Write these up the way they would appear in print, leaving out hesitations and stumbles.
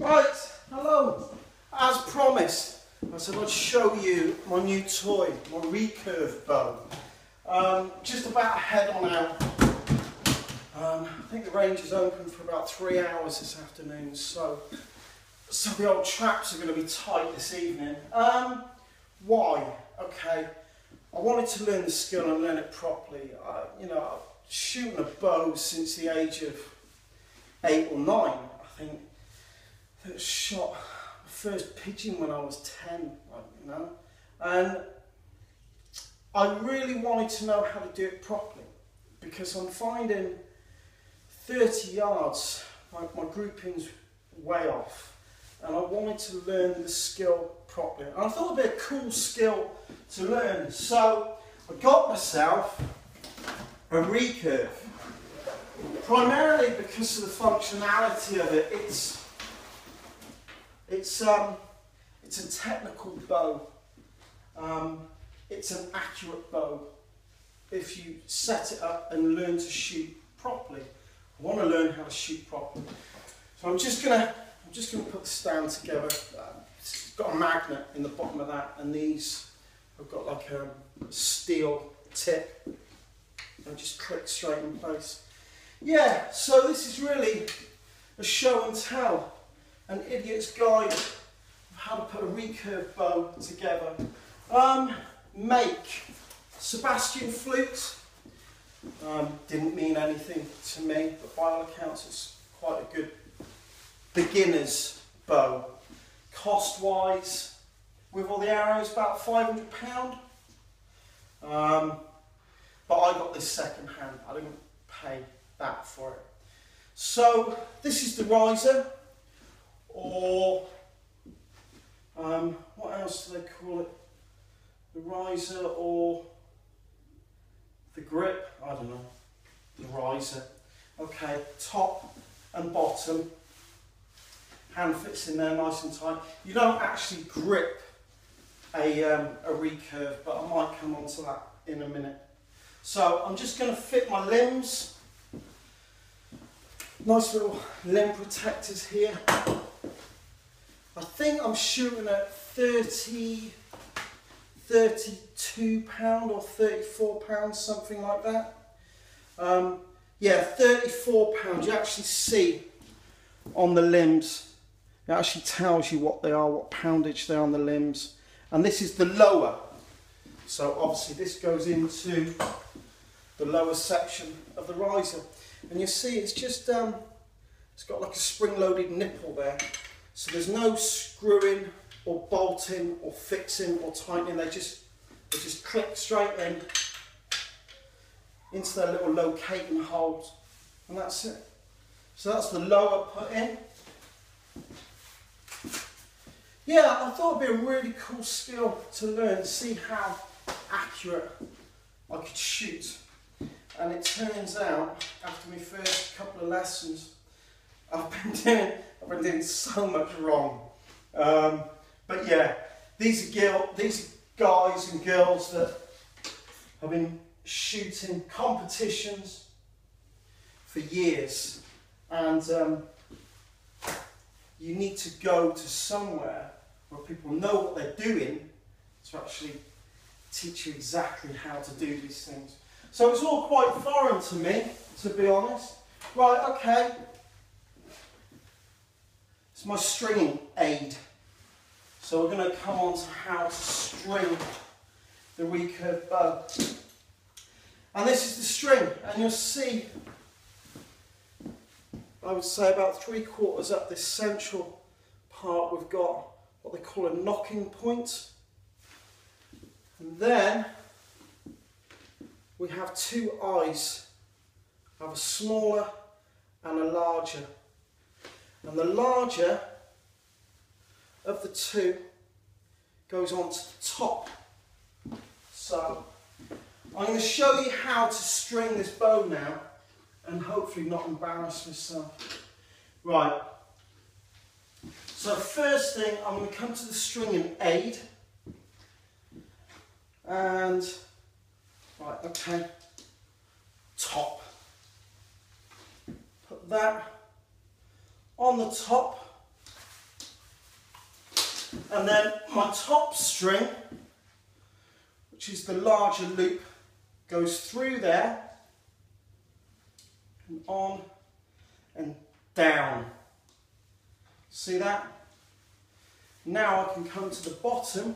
Right, hello. As promised, I said I'd show you my new toy, my Recurve Bow. Just about head on out. I think the range is open for about 3 hours this afternoon, so the old traps are going to be tight this evening. Why? Okay, I wanted to learn the skill and learn it properly. I've shooting a bow since the age of 8 or 9, I think. I shot my first pigeon when I was 10, and I really wanted to know how to do it properly, because I'm finding 30 yards, my grouping's way off, and I wanted to learn the skill properly. And I thought it'd be a cool skill to learn, so I got myself a Recurve, primarily because of the functionality of it. It's a technical bow. It's an accurate bow if you set it up and learn to shoot properly. I want to learn how to shoot properly, so I'm just gonna put the stand together. It's got a magnet in the bottom of that, and these have got like a steel tip, and just click straight in place. Yeah, so this is really a show and tell, an idiot's guide of how to put a Recurve bow together. Make Sebastian flute. Didn't mean anything to me, but by all accounts it's quite a good beginner's bow. Cost wise, with all the arrows, about £500. But I got this second hand, I didn't pay that for it. So this is the riser, or what else do they call it? The riser or the grip, I don't know, the riser. Okay, top and bottom, hand fits in there nice and tight. You don't actually grip a Recurve, but I might come on to that in a minute. So I'm just going to fit my limbs. Nice little limb protectors here. I think I'm shooting at 32 pound or 34 pounds, something like that. Yeah, 34 pounds. You actually see on the limbs, it actually tells you what they are, what poundage they are on the limbs. And this is the lower. So obviously this goes into the lower section of the riser. And you see it's just, it's got like a spring-loaded nipple there. So there's no screwing or bolting or fixing or tightening. They just click straight into their little locating holes, and that's it. So that's the lower put in. Yeah, I thought it'd be a really cool skill to learn, see how accurate I could shoot. And it turns out, after my first couple of lessons, I've been doing so much wrong. But yeah, these are guys and girls that have been shooting competitions for years, and you need to go to somewhere where people know what they're doing to actually teach you exactly how to do these things. So it's all quite foreign to me, to be honest. Right, okay. It's my stringing aid. So we're going to come on to how to string the Recurve bow. And this is the string, and you'll see, I would say about 3/4 up this central part, we've got what they call a knocking point. And then we have 2 eyes. I have a smaller and a larger. And the larger of the 2 goes on to the top. So I'm going to show you how to string this bow now, and hopefully not embarrass myself. Right, so first thing, I'm going to come to the stringing aid, and right, okay, top, put that on the top, And then my top string, which is the larger loop, goes through there and on and down. See that? Now I can come to the bottom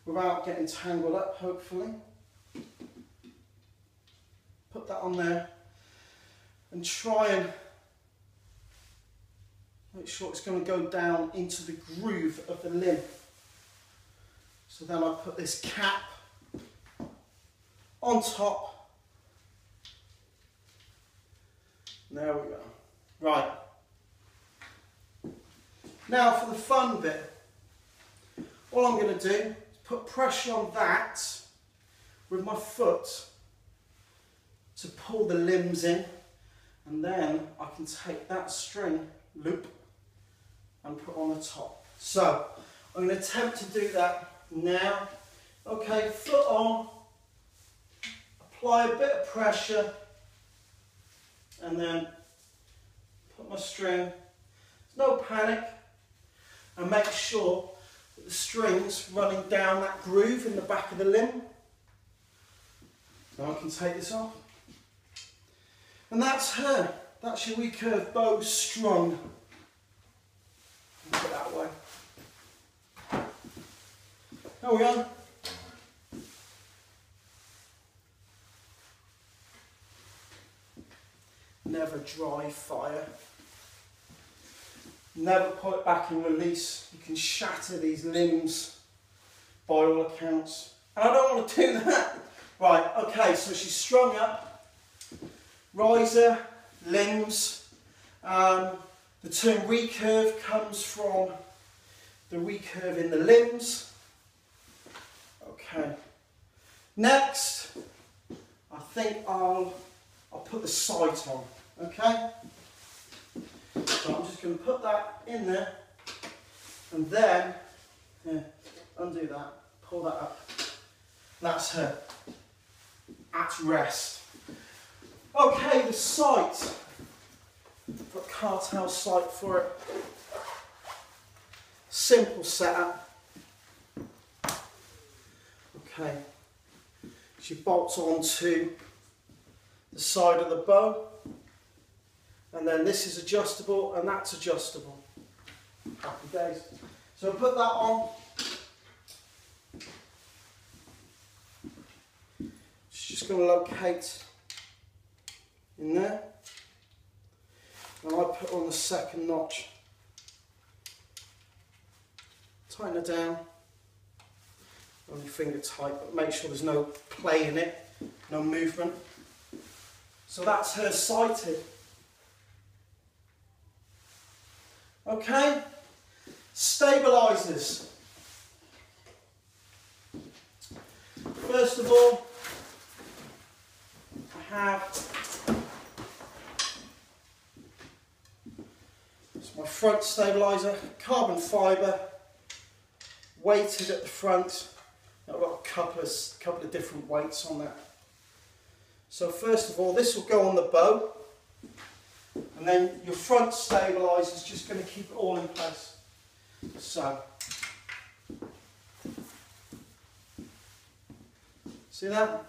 without getting tangled up, hopefully. Put that on there and try and make sure it's going to go down into the groove of the limb. So then I put this cap on top. There we go. Right. Now for the fun bit. All I'm going to do is put pressure on that with my foot to pull the limbs in, and then I can take that string loop and put on the top. So I'm going to attempt to do that now. Okay, foot on, apply a bit of pressure, and then put my string. No panic, and make sure that the string's running down that groove in the back of the limb. Now I can take this off. And that's her. That's your recurve bow strung. Put it that way. There we are. Never dry fire. Never put it back in release. You can shatter these limbs by all accounts. And I don't want to do that. Right, okay, so she's strung up. Riser, limbs. The term recurve comes from the recurve in the limbs. Okay. Next, I think I'll put the sight on. Okay. So I'm just going to put that in there, and then undo that, pull that up. That's her at rest. Okay, the sight. Got cartel sight for it. Simple setup. Okay. She bolts onto the side of the bow, and then this is adjustable and that's adjustable. Happy days. So put that on. She's just going to locate in there, and I put on the second notch. Tighten it down, only finger tight, but make sure there's no play in it, no movement. So that's her sighted. Okay, stabilizers. First of all, I have my front stabilizer, carbon fibre, weighted at the front. I've got a couple of different weights on that. So first of all, this will go on the bow, and then your front stabilizer is just going to keep it all in place. So, see that?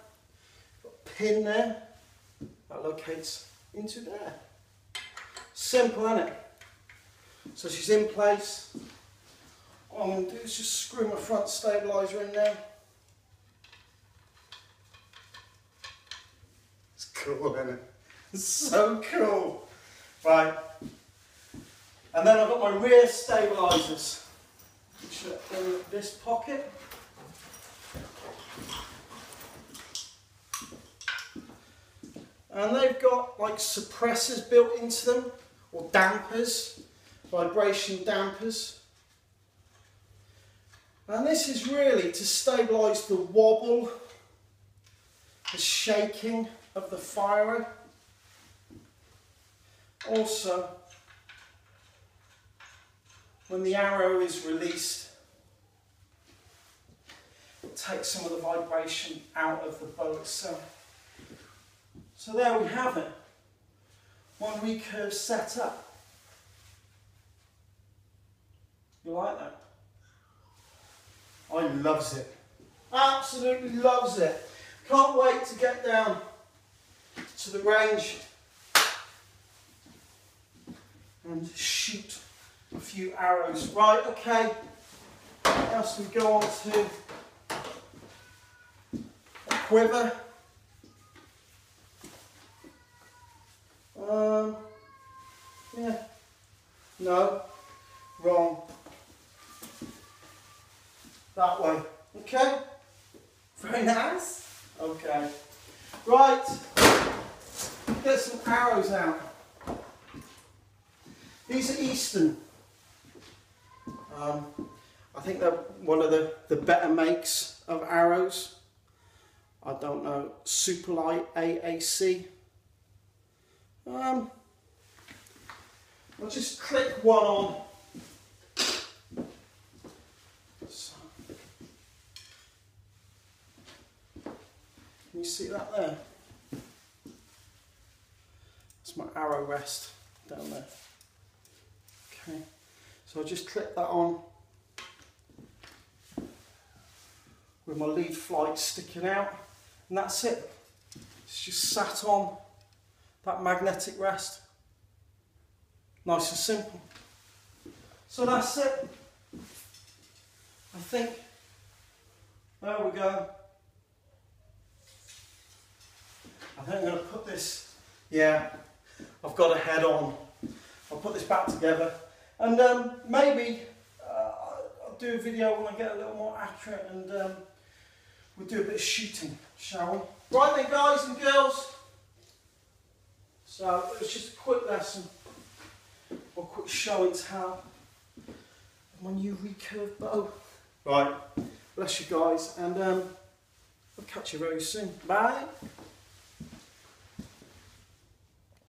Got a pin there that locates into there. Simple, isn't it? So she's in place. All I'm going to do is just screw my front stabilizer in there. It's cool, isn't it? It's so cool. Right. And then I've got my rear stabilizers, which are in this pocket. And they've got like suppressors built into them, or dampers, vibration dampers. And this is really to stabilise the wobble, the shaking of the firer. Also, when the arrow is released, it takes some of the vibration out of the bow itself. So there we have it, one recurve set up. You like that. I loves it. Absolutely loves it. Can't wait to get down to the range and shoot a few arrows. Right, okay. What else we go on to? A quiver. Yeah. No. Wrong. That way. Okay. Very nice. Okay. Right. Get some arrows out. These are Eastern. I think they're one of the better makes of arrows. I don't know. Superlight AAC. I'll just click one on. So, can you see that there? That's my arrow rest down there. Okay, so I'll just click that on with my lead flight sticking out, and that's it. It's just sat on that magnetic rest. Nice and simple. So that's it. I think. There we go. I think I'm going to put this, yeah, I've got a head on. I'll put this back together, and maybe I'll do a video when I get a little more accurate, and we'll do a bit of shooting, shall we? Right then, guys and girls. So it's just a quick lesson, or a quick show and tell of my new recurve bow. Right, bless you guys, and I'll catch you very soon. Bye.